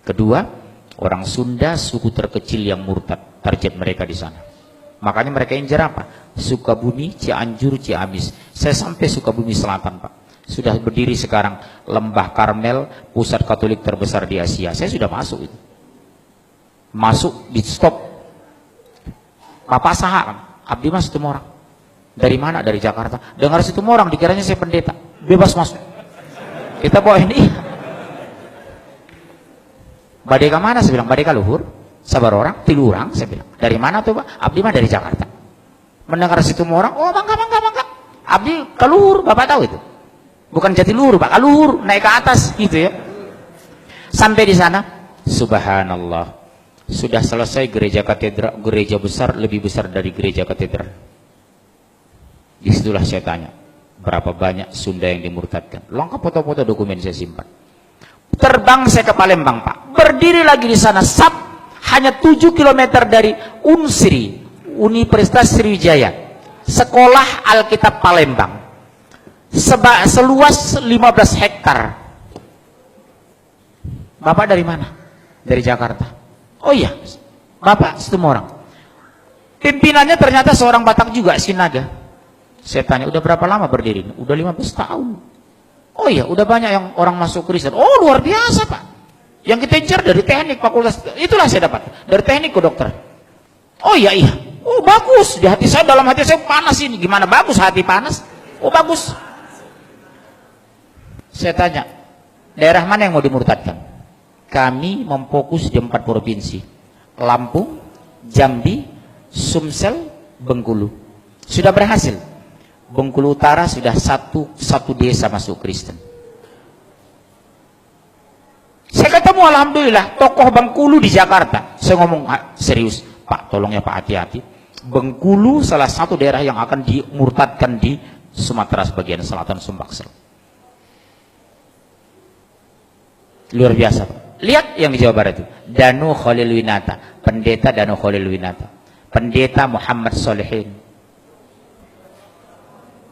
Kedua, orang Sunda suku terkecil yang murtad, target mereka di sana. Makanya mereka incar apa? Sukabumi, Cianjur, Ciamis. Saya sampai Sukabumi Selatan, Pak. Sudah berdiri sekarang Lembah Karmel, pusat Katolik terbesar di Asia. Saya sudah masuk itu. Masuk di stop. Papa saha kan? Abdi mas itu orang. Dari mana? Dari Jakarta. Dengar situ orang, dikiranya saya pendeta. Bebas masuk. Kita bawa ini. Badeka mana? Saya bilang, badeka luhur. Sabar orang, tilu orang. Saya bilang, dari mana tuh Pak? Abdi mah dari Jakarta. Mendengar situ orang, oh bangga. Abdi keluhur, Bapak tahu itu. Bukan Jatiluhur Pak, keluhur, naik ke atas gitu ya. Sampai di sana, subhanallah. Sudah selesai gereja katedral, gereja besar, lebih besar dari gereja katedral. Disitulah saya tanya, berapa banyak Sunda yang dimurtadkan? Lengkap foto-foto dokumen saya simpan. Terbang saya ke Palembang Pak, berdiri lagi di sana, hanya 7 km dari Unsri, Universitas Sriwijaya, Sekolah Alkitab Palembang, seluas 15 hektar. Bapak dari mana? Dari Jakarta. Oh iya, Bapak semua orang. Pimpinannya ternyata seorang Batak juga, Sinaga. Saya tanya, udah berapa lama berdiri? Udah 15 tahun. Oh iya, udah banyak yang orang masuk Kristen. Oh luar biasa Pak. Yang kita incar dari teknik fakultas, itulah saya dapat. Dari teknik ke dokter. Oh iya. Oh bagus, di hati saya, dalam hati saya panas ini. Gimana bagus hati panas? Oh bagus. Saya tanya, daerah mana yang mau dimurtadkan? Kami memfokus di 4 provinsi. Lampung, Jambi, Sumsel, Bengkulu. Sudah berhasil. Bengkulu Utara sudah satu desa masuk Kristen. Saya ketemu alhamdulillah tokoh Bengkulu di Jakarta. Saya ngomong serius, Pak tolong ya Pak hati-hati. Bengkulu salah satu daerah yang akan dimurtadkan di Sumatera sebagian selatan, Sumbaksel. Luar biasa Pak. Lihat yang di Jawa Barat itu, Danu Khalil Winata, pendeta Danu Khalil Winata, pendeta Muhammad Solehin,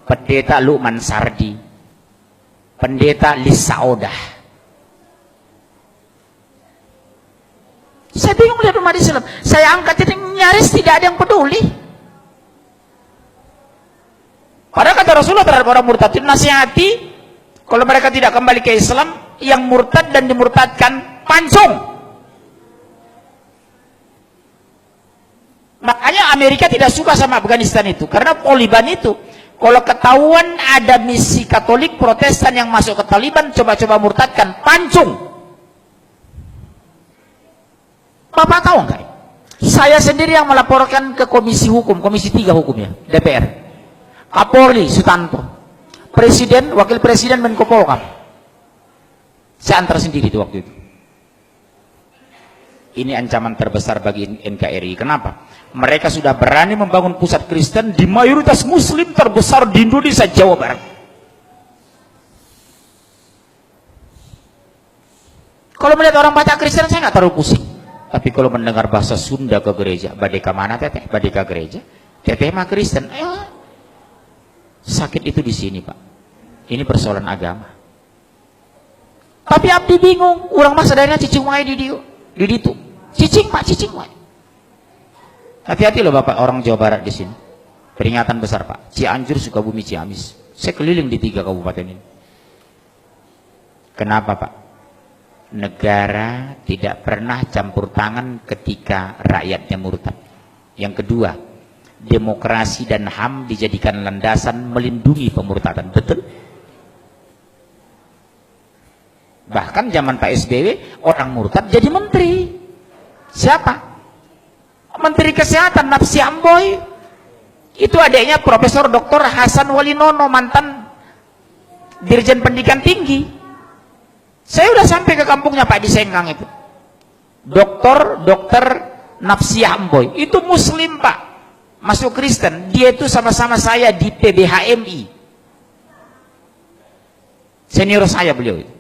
pendeta Luqman Sardi, pendeta Lisa Odah. Saya bingung lihat umat Islam. Saya angkat ini nyaris tidak ada yang peduli. Padahal kata Rasulullah terhadap orang murtad, nasihati kalau mereka tidak kembali ke Islam, yang murtad dan dimurtadkan pancung. Makanya Amerika tidak suka sama Afghanistan itu, karena Taliban itu kalau ketahuan ada misi Katolik Protestan yang masuk ke Taliban, coba-coba murtadkan, pancung. Bapak tahu enggak? Saya sendiri yang melaporkan ke Komisi Hukum, Komisi 3 Hukumnya, DPR. Kapolri Sutanto, Presiden, Wakil Presiden, Menko Polhukam. Saya antar sendiri itu waktu itu. Ini ancaman terbesar bagi NKRI. Kenapa? Mereka sudah berani membangun pusat Kristen di mayoritas Muslim terbesar di Indonesia, Jawa Barat. Kalau melihat orang baca Kristen, saya nggak terlalu pusing. Tapi kalau mendengar bahasa Sunda ke gereja, badeka mana teteh? Badeka gereja, teteh mah Kristen. Sakit itu di sini Pak. Ini persoalan agama. Tapi abdi bingung, orang mah sadarnya cicing wae di ditu. Cicing Pak, cicing wae. Hati-hati loh Bapak orang Jawa Barat di sini. Peringatan besar Pak. Cianjur, Sukabumi, Ciamis. Saya keliling di 3 kabupaten ini. Kenapa Pak? Negara tidak pernah campur tangan ketika rakyatnya murtad. Yang kedua, demokrasi dan HAM dijadikan landasan melindungi pemurtadan. Betul? Bahkan zaman Pak SBY, orang murtad jadi menteri. Siapa? Menteri Kesehatan, Napsi Amboy. Itu adiknya Profesor Dr. Hasan Walinono, mantan Dirjen Pendidikan Tinggi. Saya udah sampai ke kampungnya Pak di Sengkang itu. Dokter Napsi Amboy. Itu Muslim Pak. Masuk Kristen. Dia itu sama-sama saya di PBHMI. Senior saya beliau itu.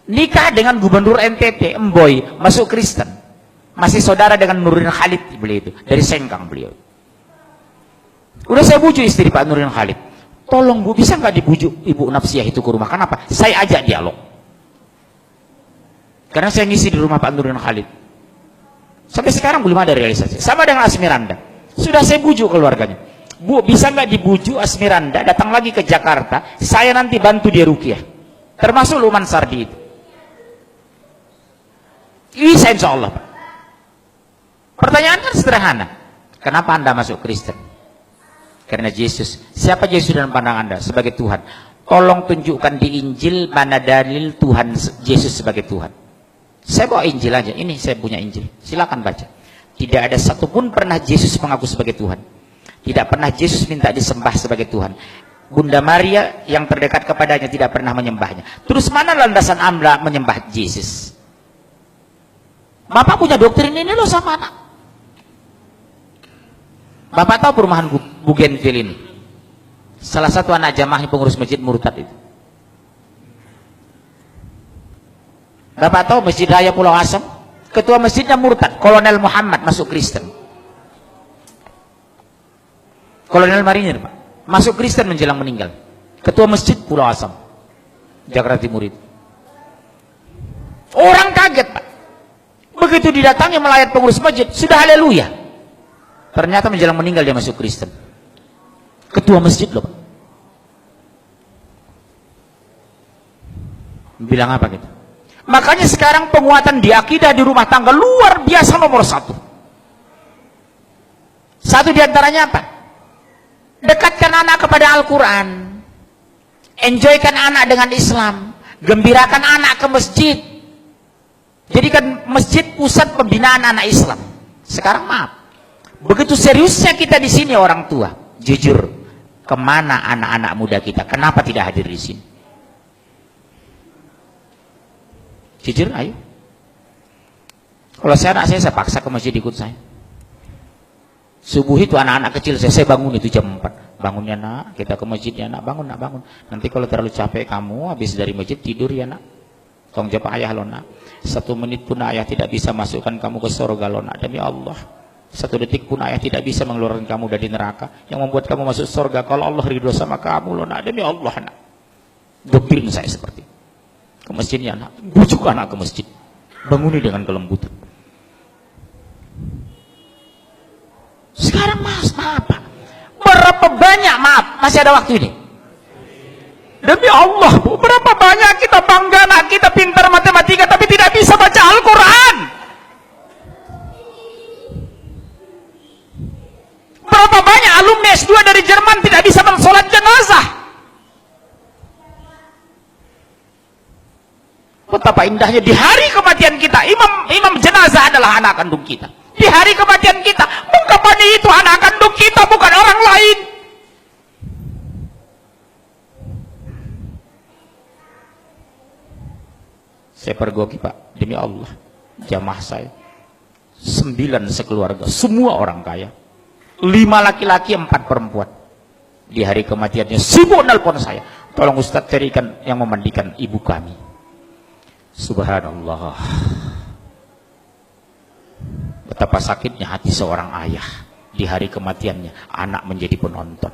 Nikah dengan Gubernur NTT, Emboy, masuk Kristen. Masih saudara dengan Nurdin Khalid beliau itu. Dari Sengkang beliau. Udah saya bujuk istri Pak Nurdin Khalid. Tolong Bu, bisa nggak dibujuk Ibu Napsiah itu ke rumah? Kenapa? Saya ajak dialog. Karena saya ngisi di rumah Pak Nurdin Khalid. Sampai sekarang belum ada realisasi. Sama dengan Asmiranda. Sudah saya bujuk keluarganya. Bu, bisa nggak dibujuk Asmiranda datang lagi ke Jakarta? Saya nanti bantu dia ruqyah. Termasuk Luman Sardi itu. Bisa insya Allah, Pak. Pertanyaan kan sederhana. Kenapa Anda masuk Kristen? Karena Yesus. Siapa Yesus dalam pandang Anda? Sebagai Tuhan. Tolong tunjukkan di Injil mana dalil Tuhan Yesus sebagai Tuhan. Saya bawa Injil aja. Ini saya punya Injil. Silakan baca. Tidak ada satupun pernah Yesus mengaku sebagai Tuhan. Tidak pernah Yesus minta disembah sebagai Tuhan. Bunda Maria yang terdekat kepadanya tidak pernah menyembahnya. Terus mana landasan Anda menyembah Yesus? Bapak punya doktrin ini loh sama anak. Bapak tahu perumahan Bougainville ini? Salah satu anak jamaah pengurus masjid murtad itu. Bapak tahu Masjid Raya Pulau Asam? Ketua masjidnya murtad, Kolonel Muhammad masuk Kristen. Kolonel Marinir, Pak. Masuk Kristen menjelang meninggal. Ketua masjid Pulau Asam, Jakarta Timur itu. Orang kaget, Pak. Begitu didatangi melayat pengurus masjid, sudah haleluya. Ternyata menjelang meninggal dia masuk Kristen. Ketua masjid loh, Pak. Bilang apa gitu? Makanya sekarang penguatan di akidah di rumah tangga luar biasa nomor satu. Satu diantaranya apa? Dekatkan anak kepada Al-Quran. Enjoykan anak dengan Islam. Gembirakan anak ke masjid. Jadikan masjid pusat pembinaan anak Islam. Sekarang maaf. Begitu seriusnya kita di sini orang tua. Jujur, kemana anak-anak muda kita? Kenapa tidak hadir di sini? Jujur, ayo. Kalau anak saya paksa ke masjid ikut saya. Subuh itu anak-anak kecil saya bangun itu jam 4. Bangunnya nak, kita ke masjid ya nak, bangun nak, bangun. Nanti kalau terlalu capek kamu, habis dari masjid tidur ya nak. Tolong jawab ayah lo nak. 1 menit pun ayah tidak bisa masukkan kamu ke surga lo nak, demi Allah. 1 detik pun ayah tidak bisa mengeluarkan kamu dari neraka. Yang membuat kamu masuk surga kalau Allah ridho sama kamu lo nak, demi Allah nak. Doktrin saya seperti itu. Ke masjidnya anak, bujuk anak ke masjid, banguni dengan kelembutan. Sekarang maaf Pak, berapa banyak, maaf masih ada waktu ini, demi Allah Bu, berapa banyak kita bangga anak kita pintar matematika tapi tidak bisa baca Al-Quran. Berapa banyak alumni S2 dari Jerman tidak bisa mensolat jenazah. Betapa indahnya di hari kematian kita, imam jenazah adalah anak kandung kita. Di hari kematian kita, ungkapannya itu anak kandung kita, bukan orang lain. Saya pergoki Pak, demi Allah, jamaah saya 9 sekeluarga, semua orang kaya, 5 laki-laki 4 perempuan. Di hari kematiannya sibuk nelpon saya, tolong Ustadz carikan yang memandikan ibu kami. Subhanallah. Betapa sakitnya hati seorang ayah di hari kematiannya, anak menjadi penonton.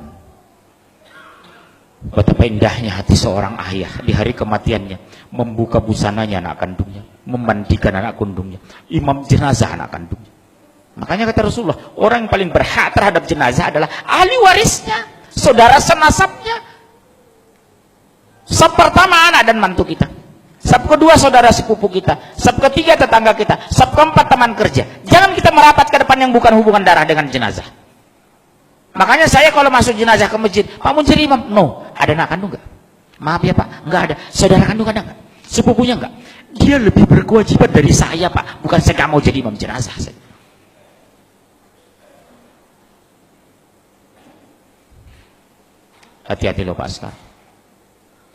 Betapa indahnya hati seorang ayah di hari kematiannya, membuka busananya anak kandungnya, memandikan anak kandungnya, imam jenazah anak kandungnya. Makanya kata Rasulullah, orang yang paling berhak terhadap jenazah adalah ahli warisnya, saudara senasabnya. Sab pertama anak dan mantu kita. Sab kedua saudara sepupu kita, sab ketiga tetangga kita, sab keempat teman kerja. Jangan kita merapat ke depan yang bukan hubungan darah dengan jenazah. Makanya saya kalau masuk jenazah ke masjid, Pak Muncir imam, no, ada anak kandung nggak? Maaf ya Pak, nggak ada. Saudara kandung ada nggak? Sepupunya nggak? Dia lebih berkewajiban dari saya Pak, bukan saya nggak mau jadi imam jenazah. Hati-hati loh Pak sekarang.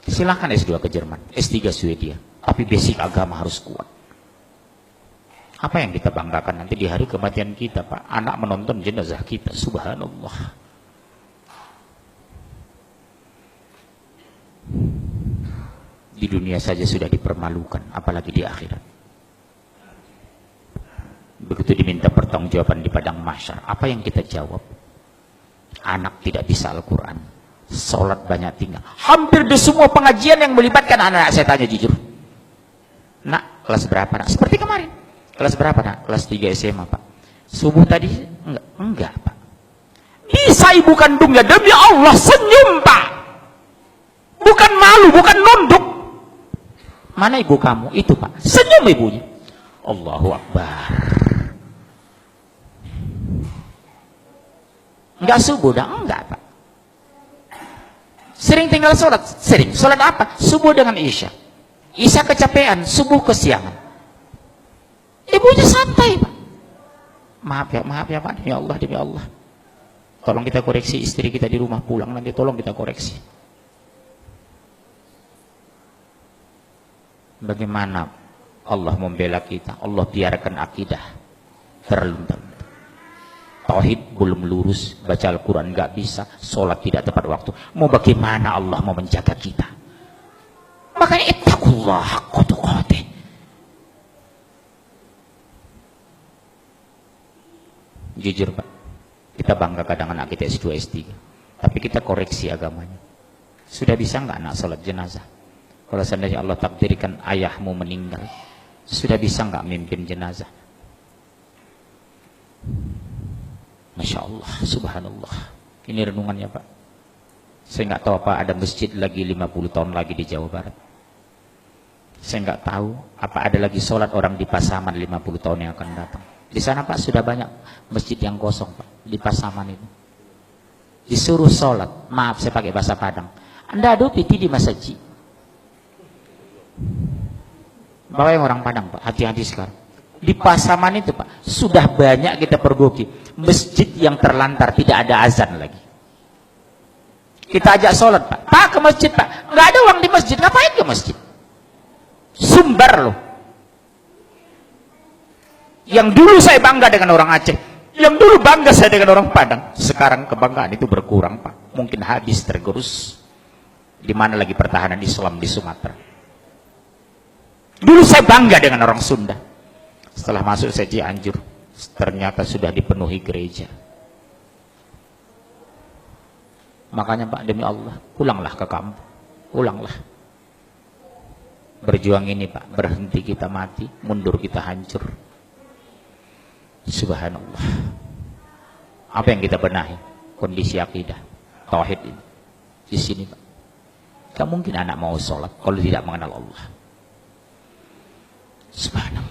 Silahkan S2 ke Jerman, S3 Swedia, tapi basic agama harus kuat. Apa yang kita banggakan nanti di hari kematian kita Pak? Anak menonton jenazah kita, subhanallah. Di dunia saja sudah dipermalukan, apalagi di akhirat. Begitu diminta pertanggungjawaban di padang mahsyar, apa yang kita jawab? Anak tidak bisa Al-Quran, sholat banyak tinggal. Hampir di semua pengajian yang melibatkan anak-anak, saya tanya jujur, nak, Kelas berapa nak? Seperti kemarin. Kelas berapa nak? Kelas 3 SMA Pak. Subuh tadi? Enggak Pak. Bisa ibu kandungnya, demi Allah senyum Pak. Bukan malu, bukan nunduk. Mana ibu kamu? Itu Pak. Senyum ibunya. Allahu Akbar. Enggak subuh dah? Enggak Pak. Sering tinggal sholat? Sering. Sholat apa? Subuh dengan Isya. Isya kecapean, subuh kesiangan. Ibunya santai Pak. Maaf ya Pak, demi Allah. Tolong kita koreksi istri kita di rumah, pulang nanti tolong kita koreksi. Bagaimana Allah membela kita? Allah biarkan akidah terluntar. Tauhid belum lurus, baca Al-Quran nggak bisa, sholat tidak tepat waktu. Mau bagaimana Allah mau menjaga kita? Makanya ittaqullah haqqa tuqatih. Jujur Pak, kita bangga kadang anak kita S2, S3, tapi kita koreksi agamanya. Sudah bisa nggak anak sholat jenazah? Kalau seandainya Allah takdirkan ayahmu meninggal, sudah bisa nggak mimpin jenazah? Masya Allah, subhanallah. Ini renungannya Pak. Saya nggak tahu apa ada masjid lagi 50 tahun lagi di Jawa Barat. Saya nggak tahu apa ada lagi sholat orang di Pasaman 50 tahun yang akan datang. Di sana Pak sudah banyak masjid yang kosong Pak, di Pasaman itu. Disuruh sholat, maaf saya pakai bahasa Padang. Anda adu piti di masjid. Bawa yang orang Padang Pak, hati-hati sekarang. Di Pasaman itu Pak, sudah banyak kita pergoki masjid yang terlantar, tidak ada azan lagi. Kita ajak sholat Pak ke masjid Pak, nggak ada uang di masjid, ngapain ke masjid? Sumbar loh. Yang dulu saya bangga dengan orang Aceh, yang dulu bangga saya dengan orang Padang, sekarang kebanggaan itu berkurang Pak, mungkin habis tergerus. Di mana lagi pertahanan Islam di Sumatera? Dulu saya bangga dengan orang Sunda. Setelah masuk saya Cianjur, ternyata sudah dipenuhi gereja. Makanya Pak, demi Allah, pulanglah ke kampung, pulanglah. Berjuang ini Pak, berhenti kita mati, mundur kita hancur. Subhanallah. Apa yang kita benahi? Kondisi akidah, tauhid ini. Di sini Pak, gak mungkin anak mau sholat kalau tidak mengenal Allah. Subhanallah.